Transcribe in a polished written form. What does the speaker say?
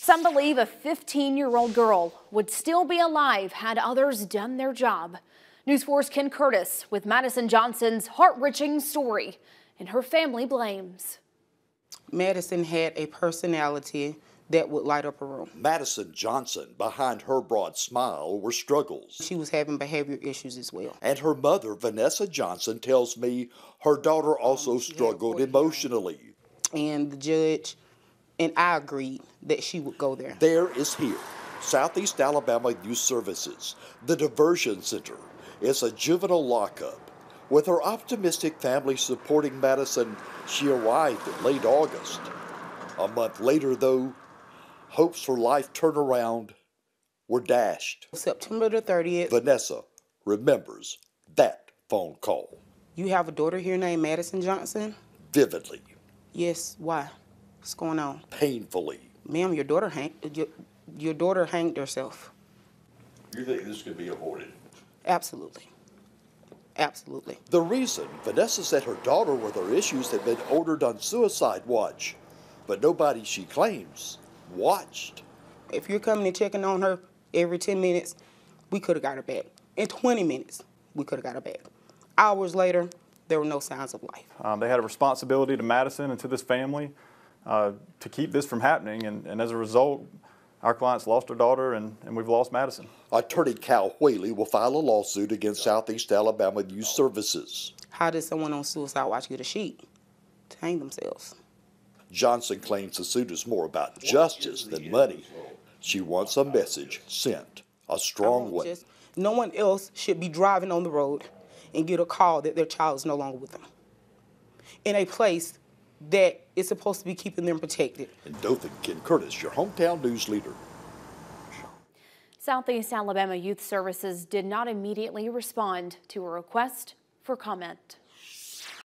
Some believe a 15-year-old girl would still be alive had others done their job. News 4's Ken Curtis with Madison Johnson's heart-wrenching story, and her family blames. Madison had a personality that would light up a room. Madison Johnson, behind her broad smile were struggles. She was having behavior issues as well. And her mother, Vanessa Johnson, tells me her daughter also struggled emotionally. And the judge and I agreed that she would go there. There is here, Southeast Alabama Youth Services, the diversion center. It's a juvenile lockup. With her optimistic family supporting Madison, she arrived in late August. A month later, though, hopes for life turnaround were dashed. September the 30th. Vanessa remembers that phone call. You have a daughter here named Madison Johnson? Vividly. Yes, why? What's going on? Painfully. Ma'am, your daughter hanged herself. You think this could be avoided? Absolutely. Absolutely. The reason Vanessa said her daughter with her issues had been ordered on suicide watch, but nobody, she claims, watched. If you're coming and checking on her every 10 minutes, we could have got her back. In 20 minutes, we could have got her back. Hours later, there were no signs of life. They had a responsibility to Madison and to this family to keep this from happening, and as a result, our clients lost their daughter, and we've lost Madison. Attorney Cal Whaley will file a lawsuit against Southeast Alabama Youth Services. How did someone on suicide watch get a sheet to hang themselves? Johnson claims the suit is more about justice than money. She wants a message sent, a strong one. No one else should be driving on the road and get a call that their child is no longer with them in a place that is supposed to be keeping them protected. In Dothan, Ken Curtis, your hometown news leader. Southeast Alabama Youth Services did not immediately respond to a request for comment.